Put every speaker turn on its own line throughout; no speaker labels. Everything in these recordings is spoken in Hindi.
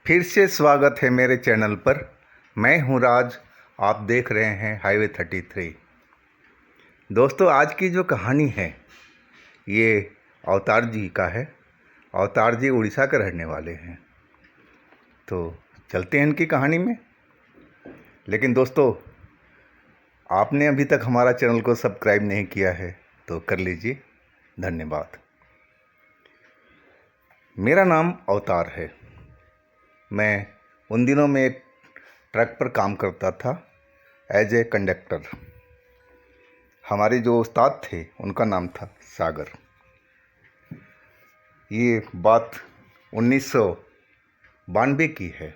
फिर से स्वागत है मेरे चैनल पर। मैं हूं राज, आप देख रहे हैं हाईवे 33। दोस्तों, आज की जो कहानी है ये अवतार जी का है। अवतार जी उड़ीसा के रहने वाले हैं, तो चलते हैं इनकी कहानी में। लेकिन दोस्तों, आपने अभी तक हमारा चैनल को सब्सक्राइब नहीं किया है तो कर लीजिए, धन्यवाद। मेरा नाम अवतार है। मैं उन दिनों में एक ट्रक पर काम करता था एज ए कंडक्टर। हमारे जो उस्ताद थे उनका नाम था सागर। ये बात 1992 की है।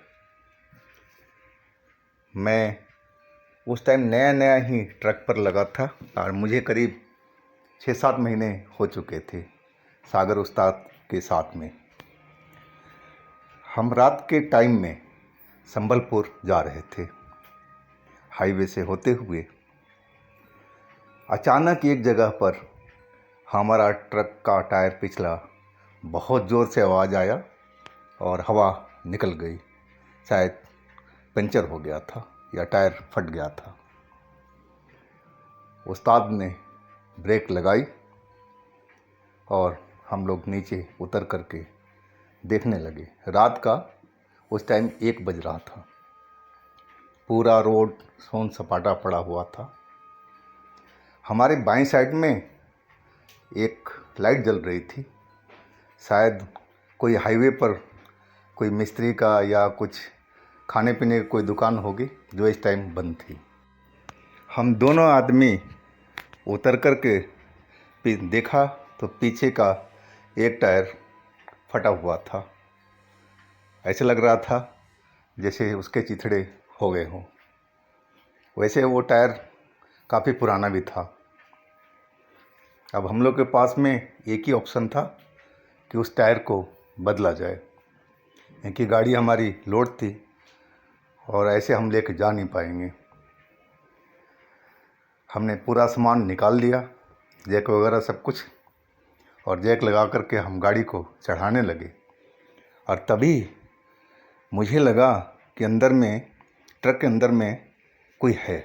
मैं उस टाइम नया नया ही ट्रक पर लगा था और मुझे करीब 6-7 महीने हो चुके थे सागर उस्ताद के साथ में। हम रात के टाइम में संबलपुर जा रहे थे। हाईवे से होते हुए अचानक एक जगह पर हमारा ट्रक का टायर पिछला बहुत ज़ोर से आवाज़ आया और हवा निकल गई। शायद पंचर हो गया था या टायर फट गया था। उस्ताद ने ब्रेक लगाई और हम लोग नीचे उतर करके देखने लगे। रात का उस टाइम 1 बज रहा था। पूरा रोड सोन सपाटा पड़ा हुआ था। हमारे बाईं साइड में एक लाइट जल रही थी। शायद कोई हाईवे पर कोई मिस्त्री का या कुछ खाने पीने की कोई दुकान होगी जो इस टाइम बंद थी। हम दोनों आदमी उतर कर के देखा तो पीछे का एक टायर फटा हुआ था। ऐसे लग रहा था जैसे उसके चिथड़े हो गए हों। वैसे वो टायर काफ़ी पुराना भी था। अब हम लोग के पास में एक ही ऑप्शन था कि उस टायर को बदला जाए, क्योंकि गाड़ी हमारी लोड थी और ऐसे हम लेके जा नहीं पाएंगे। हमने पूरा सामान निकाल लिया, जैक वगैरह सब कुछ, और जैक लगा करके हम गाड़ी को चढ़ाने लगे। और तभी मुझे लगा कि अंदर में, ट्रक के अंदर में कोई है,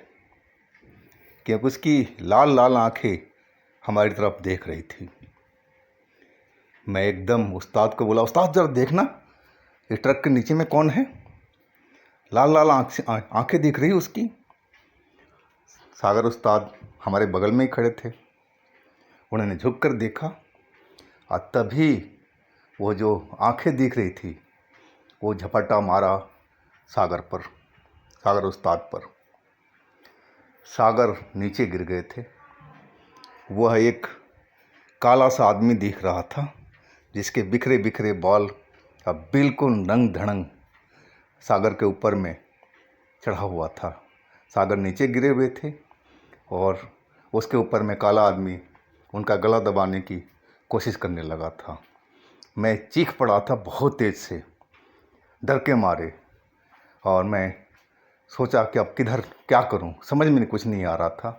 क्योंकि उसकी लाल लाल आंखें हमारी तरफ देख रही थी। मैं एकदम उस्ताद को बोला, उस्ताद जरा देखना इस ट्रक के नीचे में कौन है, लाल लाल आंखें दिख रही उसकी। सागर उस्ताद हमारे बगल में ही खड़े थे। उन्होंने झुक कर देखा और तभी वो जो आंखें दिख रही थी वो झपट्टा मारा सागर पर, सागर उस्ताद पर। सागर नीचे गिर गए थे। वह एक काला सा आदमी दिख रहा था जिसके बिखरे बिखरे बाल अब बिल्कुल रंग धड़ंग सागर के ऊपर में चढ़ा हुआ था। सागर नीचे गिरे हुए थे और उसके ऊपर में काला आदमी उनका गला दबाने की कोशिश करने लगा था। मैं चीख पड़ा था बहुत तेज़ से, डर के मारे, और मैं सोचा कि अब किधर क्या करूं, समझ में कुछ नहीं आ रहा था,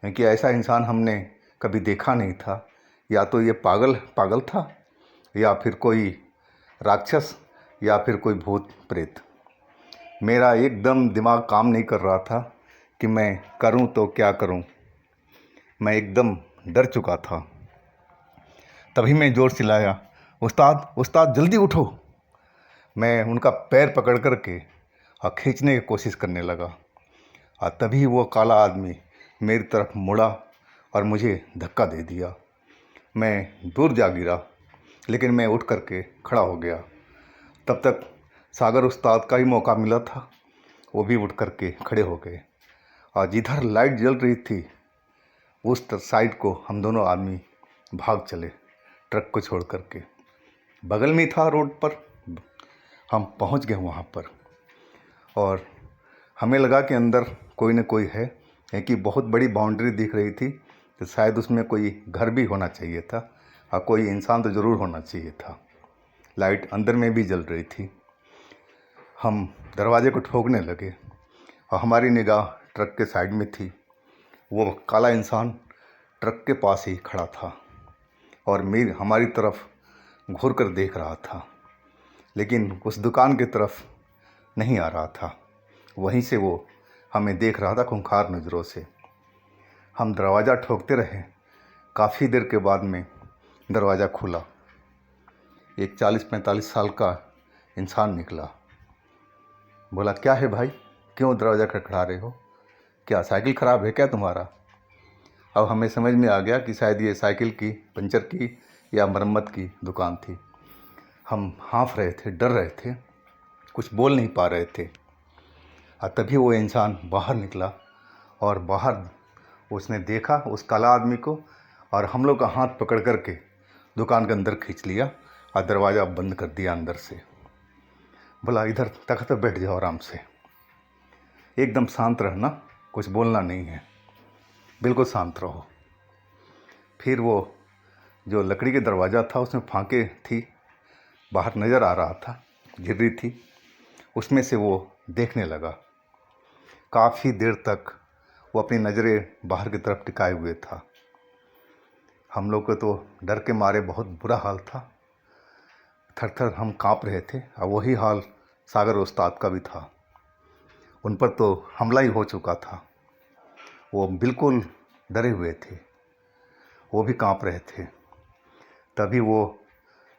क्योंकि ऐसा इंसान हमने कभी देखा नहीं था। या तो ये पागल था या फिर कोई राक्षस या फिर कोई भूत प्रेत। मेरा एकदम दिमाग काम नहीं कर रहा था कि मैं करूं तो क्या करूं। मैं एकदम डर चुका था। तभी मैं ज़ोर चिल्लाया, उस्ताद उस्ताद जल्दी उठो। मैं उनका पैर पकड़ कर के और खींचने की कोशिश करने लगा और तभी वो काला आदमी मेरी तरफ मुड़ा और मुझे धक्का दे दिया। मैं दूर जा गिरा, लेकिन मैं उठ कर के खड़ा हो गया। तब तक सागर उस्ताद का ही मौका मिला था, वो भी उठ कर के खड़े हो गए और जिधर लाइट जल रही थी उस साइड को हम दोनों आदमी भाग चले, ट्रक को छोड़ कर के। बगल में था रोड पर। हम पहुंच गए वहाँ पर और हमें लगा कि अंदर कोई न कोई है, क्योंकि बहुत बड़ी बाउंड्री दिख रही थी, तो शायद उसमें कोई घर भी होना चाहिए था और कोई इंसान तो ज़रूर होना चाहिए था। लाइट अंदर में भी जल रही थी। हम दरवाजे को ठोकने लगे और हमारी निगाह ट्रक के साइड में थी। वो काला इंसान ट्रक के पास ही खड़ा था और हमारी तरफ घूर कर देख रहा था। लेकिन उस दुकान की तरफ नहीं आ रहा था। वहीं से वो हमें देख रहा था खूंखार नज़रों से। हम दरवाज़ा ठोकते रहे। काफ़ी देर के बाद में दरवाज़ा खुला। एक 40-45 साल का इंसान निकला। बोला, क्या है भाई, क्यों दरवाज़ा खटखटा रहे हो? क्या साइकिल ख़राब है क्या तुम्हारा? अब हमें समझ में आ गया कि शायद ये साइकिल की पंचर की या मरम्मत की दुकान थी। हम हाँफ रहे थे, डर रहे थे, कुछ बोल नहीं पा रहे थे। और तभी वो इंसान बाहर निकला और बाहर उसने देखा उस काला आदमी को और हम लोग का हाथ पकड़ कर के दुकान के अंदर खींच लिया और दरवाज़ा बंद कर दिया अंदर से। बोला, इधर तख्त पर बैठ जाओ आराम से, एकदम शांत रहना, कुछ बोलना नहीं है, बिल्कुल शांत रहो। फिर वो जो लकड़ी के दरवाज़ा था उसमें फांके थी, बाहर नज़र आ रहा था, झिर्री थी, उसमें से वो देखने लगा। काफ़ी देर तक वो अपनी नज़रें बाहर की तरफ टिकाए हुए था। हम लोग को तो डर के मारे बहुत बुरा हाल था, थर-थर हम काँप रहे थे। और वही हाल सागर उस्ताद का भी था। उन पर तो हमला ही हो चुका था। वो बिल्कुल डरे हुए थे, वो भी काँप रहे थे। तभी वो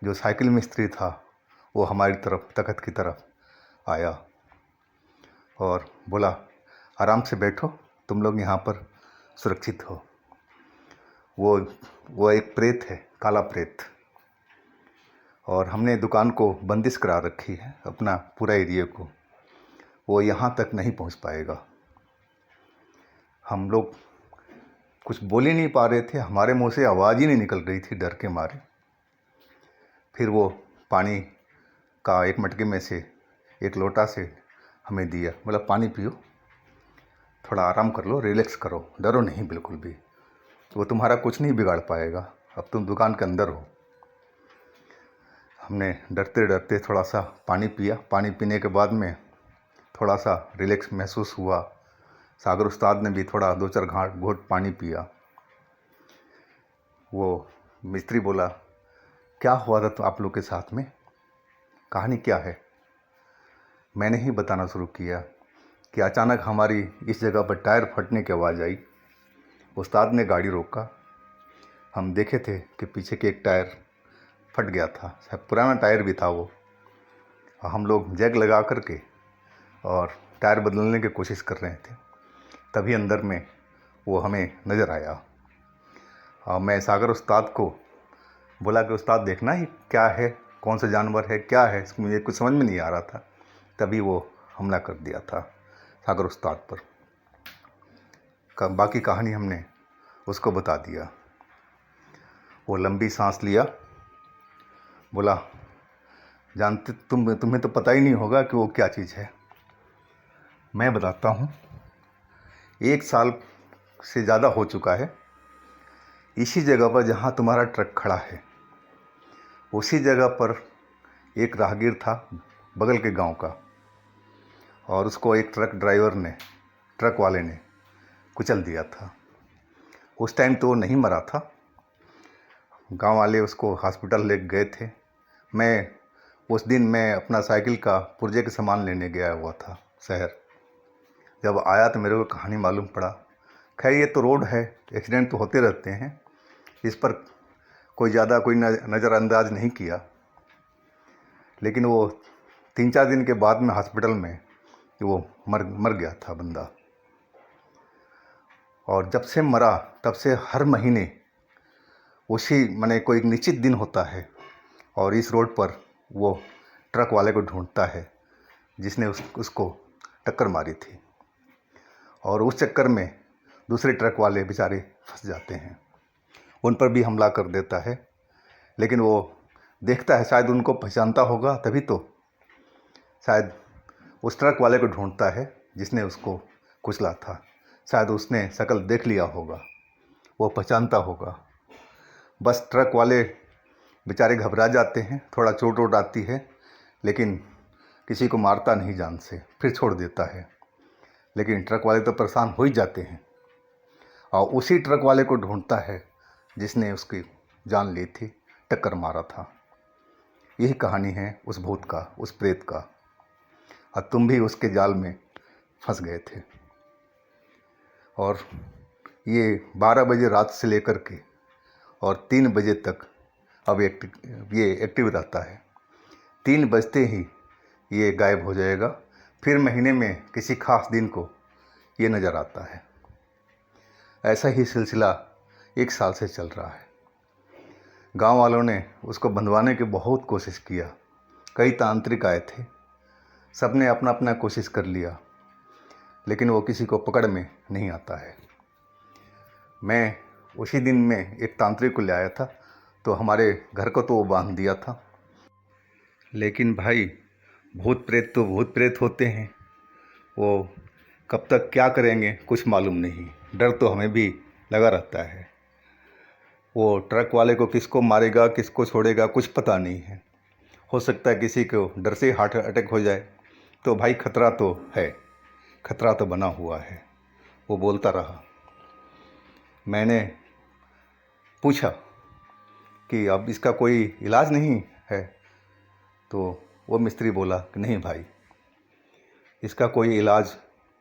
जो साइकिल मिस्त्री था वो हमारी तरफ, तख्त की तरफ आया और बोला, आराम से बैठो, तुम लोग यहाँ पर सुरक्षित हो। वो एक प्रेत है, काला प्रेत, और हमने दुकान को बंदिश करा रखी है, अपना पूरा एरिया को। वो यहाँ तक नहीं पहुँच पाएगा। हम लोग कुछ बोल ही नहीं पा रहे थे, हमारे मुंह से आवाज़ ही नहीं निकल रही थी डर के मारे। फिर वो पानी का एक मटके में से एक लोटा से हमें दिया। बोला, पानी पियो, थोड़ा आराम कर लो, रिलैक्स करो, डरो नहीं बिल्कुल भी, वो तुम्हारा कुछ नहीं बिगाड़ पाएगा, अब तुम दुकान के अंदर हो। हमने डरते डरते थोड़ा सा पानी पिया। पानी पीने के बाद में थोड़ा सा रिलैक्स महसूस हुआ। सागर उस्ताद ने भी थोड़ा 2-4 घूंट पानी पिया। वो मिस्त्री बोला, क्या हुआ था तो आप लोग के साथ में, कहानी क्या है? मैंने ही बताना शुरू किया कि अचानक हमारी इस जगह पर टायर फटने की आवाज़ आई। उस्ताद ने गाड़ी रोका। हम देखे थे कि पीछे के एक टायर फट गया था, शायद पुराना टायर भी था वो। हम लोग जैक लगा कर के और टायर बदलने की कोशिश कर रहे थे। तभी अंदर में वो हमें नज़र आया। और मैं सागर उस्ताद को बोला कि उस्ताद देखना ही क्या है, कौन सा जानवर है, क्या है, इसको मुझे कुछ समझ में नहीं आ रहा था। तभी वो हमला कर दिया था सागर उस्ताद पर। बाकी कहानी हमने उसको बता दिया। वो लंबी सांस लिया, बोला, जानते तुम्हें तो पता ही नहीं होगा कि वो क्या चीज़ है। मैं बताता हूँ। 1 साल से ज़्यादा हो चुका है, इसी जगह पर जहाँ तुम्हारा ट्रक खड़ा है, उसी जगह पर एक राहगीर था बगल के गांव का, और उसको एक ट्रक वाले ने कुचल दिया था। उस टाइम तो वो नहीं मरा था। गांव वाले उसको हॉस्पिटल ले गए थे। उस दिन मैं अपना साइकिल का पुर्जे के सामान लेने गया हुआ था शहर। जब आया तो मेरे को कहानी मालूम पड़ा। खैर, ये तो रोड है, एक्सीडेंट तो होते रहते हैं, इस पर कोई नज़रअंदाज नहीं किया। लेकिन वो 3-4 दिन के बाद में हॉस्पिटल में वो मर गया था बंदा। और जब से मरा तब से हर महीने कोई एक निश्चित दिन होता है और इस रोड पर वो ट्रक वाले को ढूंढता है जिसने उसको टक्कर मारी थी। और उस चक्कर में दूसरे ट्रक वाले बेचारे फंस जाते हैं, उन पर भी हमला कर देता है। लेकिन वो देखता है, शायद उनको पहचानता होगा, तभी तो शायद उस ट्रक वाले को ढूंढता है जिसने उसको कुचला था। शायद उसने शक्ल देख लिया होगा, वो पहचानता होगा। बस ट्रक वाले बेचारे घबरा जाते हैं, थोड़ा चोट वोट आती है, लेकिन किसी को मारता नहीं जान से, फिर छोड़ देता है। लेकिन ट्रक वाले तो परेशान हो ही जाते हैं और उसी ट्रक वाले को ढूंढता है जिसने उसकी जान ली थी, टक्कर मारा था। यही कहानी है उस भूत का, उस प्रेत का, और तुम भी उसके जाल में फंस गए थे। और ये 12 बजे रात से लेकर के और 3 बजे तक अब ये एक्टिव रहता है। 3 बजते ही ये गायब हो जाएगा। फिर महीने में किसी खास दिन को ये नज़र आता है। ऐसा ही सिलसिला 1 साल से चल रहा है। गांव वालों ने उसको बंधवाने की बहुत कोशिश किया। कई तांत्रिक आए थे, सब ने अपना अपना कोशिश कर लिया, लेकिन वो किसी को पकड़ में नहीं आता है। मैं उसी दिन में एक तांत्रिक को ले आया था, तो हमारे घर को तो वो बांध दिया था। लेकिन भाई, भूत प्रेत तो भूत प्रेत होते हैं, वो कब तक क्या करेंगे कुछ मालूम नहीं। डर तो हमें भी लगा रहता है। वो ट्रक वाले को किसको मारेगा, किसको छोड़ेगा, कुछ पता नहीं है। हो सकता है किसी को डर से हार्ट अटैक हो जाए। तो भाई खतरा तो है, खतरा तो बना हुआ है। वो बोलता रहा। मैंने पूछा कि अब इसका कोई इलाज नहीं है? तो वो मिस्त्री बोला कि नहीं भाई, इसका कोई इलाज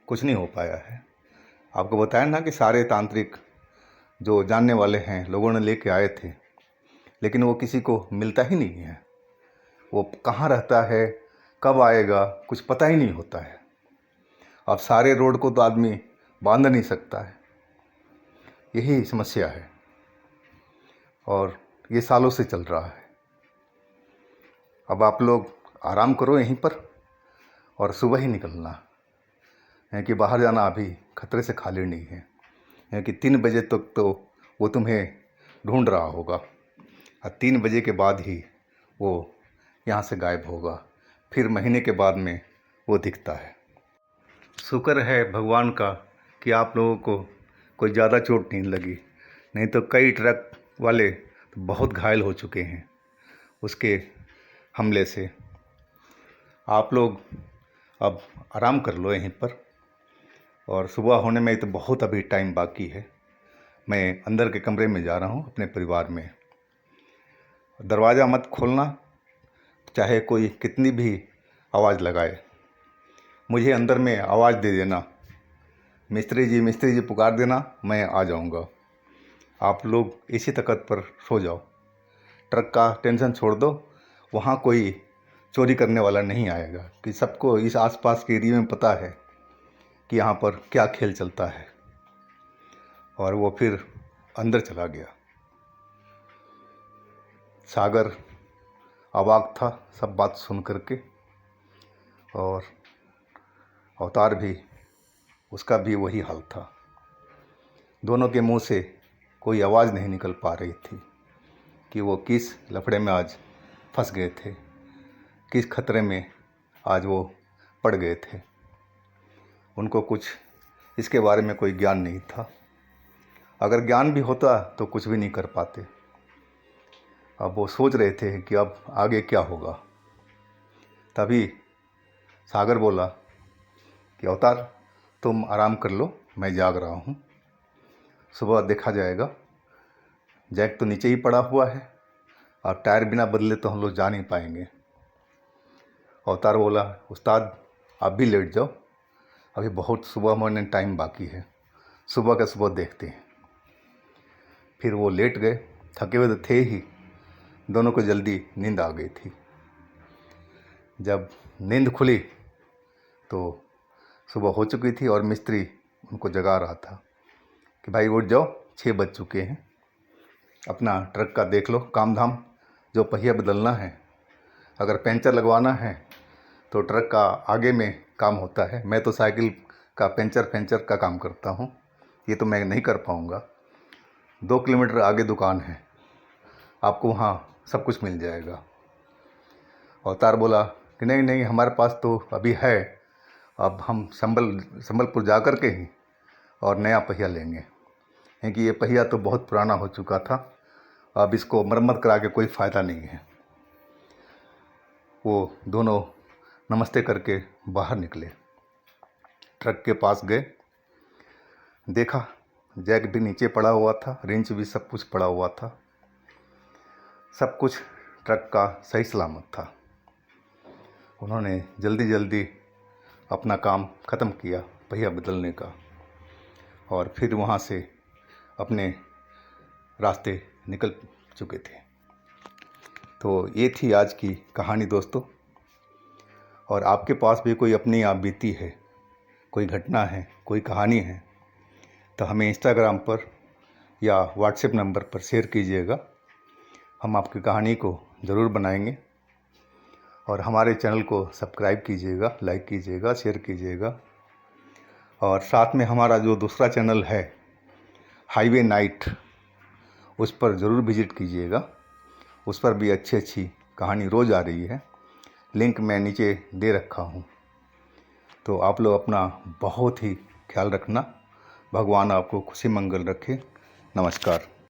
कुछ नहीं हो पाया है। आपको बताया ना कि सारे तांत्रिक जो जानने वाले हैं लोगों ने लेके आए थे, लेकिन वो किसी को मिलता ही नहीं है। वो कहाँ रहता है, कब आएगा, कुछ पता ही नहीं होता है। अब सारे रोड को तो आदमी बांध नहीं सकता है। यही समस्या है और ये सालों से चल रहा है। अब आप लोग आराम करो यहीं पर और सुबह ही निकलना है कि बाहर जाना अभी खतरे से खाली नहीं है कि 3 बजे तक तो वो तुम्हें ढूंढ रहा होगा और 3 बजे के बाद ही वो यहाँ से गायब होगा। फिर महीने के बाद में वो दिखता है। शुक्र है भगवान का कि आप लोगों को कोई ज़्यादा चोट नहीं लगी, नहीं तो कई ट्रक वाले तो बहुत घायल हो चुके हैं उसके हमले से। आप लोग अब आराम कर लो यहीं पर, और सुबह होने में तो बहुत अभी टाइम बाकी है। मैं अंदर के कमरे में जा रहा हूँ अपने परिवार में। दरवाज़ा मत खोलना, चाहे कोई कितनी भी आवाज़ लगाए। मुझे अंदर में आवाज़ दे देना, मिस्त्री जी पुकार देना, मैं आ जाऊँगा। आप लोग इसी तकत पर सो जाओ। ट्रक का टेंशन छोड़ दो, वहाँ कोई चोरी करने वाला नहीं आएगा कि सबको इस आसपास के एरिया में पता है कि यहाँ पर क्या खेल चलता है। और वो फिर अंदर चला गया। सागर अवाक था सब बात सुन करके, और अवतार भी, उसका भी वही हाल था। दोनों के मुंह से कोई आवाज़ नहीं निकल पा रही थी कि वो किस लफड़े में आज फंस गए थे, किस खतरे में आज वो पड़ गए थे। उनको कुछ इसके बारे में कोई ज्ञान नहीं था। अगर ज्ञान भी होता तो कुछ भी नहीं कर पाते। अब वो सोच रहे थे कि अब आगे क्या होगा। तभी सागर बोला कि अवतार, तुम आराम कर लो, मैं जाग रहा हूँ, सुबह देखा जाएगा। जैक तो नीचे ही पड़ा हुआ है और टायर बिना बदले तो हम लोग जा नहीं पाएंगे। अवतार बोला, उस्ताद आप भी लेट जाओ, अभी बहुत सुबह मॉर्निंग टाइम बाकी है, सुबह का सुबह देखते हैं। फिर वो लेट गए। थके हुए तो थे ही, दोनों को जल्दी नींद आ गई थी। जब नींद खुली तो सुबह हो चुकी थी और मिस्त्री उनको जगा रहा था कि भाई उठ जाओ, 6 बज चुके हैं, अपना ट्रक का देख लो काम धाम। जो पहिया बदलना है, अगर पंचर लगवाना है तो ट्रक का आगे में काम होता है। मैं तो साइकिल का पंचर का काम करता हूँ, ये तो मैं नहीं कर पाऊँगा। 2 किलोमीटर आगे दुकान है, आपको वहाँ सब कुछ मिल जाएगा। अवतार बोला कि नहीं नहीं, हमारे पास तो अभी है, अब हम संबलपुर जा कर के ही और नया पहिया लेंगे, क्योंकि ये पहिया तो बहुत पुराना हो चुका था, अब इसको मरम्मत करा के कोई फ़ायदा नहीं है। वो दोनों नमस्ते करके बाहर निकले, ट्रक के पास गए, देखा जैक भी नीचे पड़ा हुआ था, रिंच भी सब कुछ पड़ा हुआ था, सब कुछ ट्रक का सही सलामत था। उन्होंने जल्दी जल्दी अपना काम ख़त्म किया पहिया बदलने का और फिर वहाँ से अपने रास्ते निकल चुके थे। तो ये थी आज की कहानी दोस्तों। और आपके पास भी कोई अपनी आप बीती है, कोई घटना है, कोई कहानी है, तो हमें इंस्टाग्राम पर या व्हाट्सएप नंबर पर शेयर कीजिएगा। हम आपकी कहानी को ज़रूर बनाएंगे। और हमारे चैनल को सब्सक्राइब कीजिएगा, लाइक कीजिएगा, शेयर कीजिएगा। और साथ में हमारा जो दूसरा चैनल है हाईवे नाइट, उस पर ज़रूर विज़िट कीजिएगा। उस पर भी अच्छी अच्छी कहानी रोज़ आ रही है। लिंक मैं नीचे दे रखा हूँ। तो आप लोग अपना बहुत ही ख्याल रखना। भगवान आपको खुशी मंगल रखे। नमस्कार।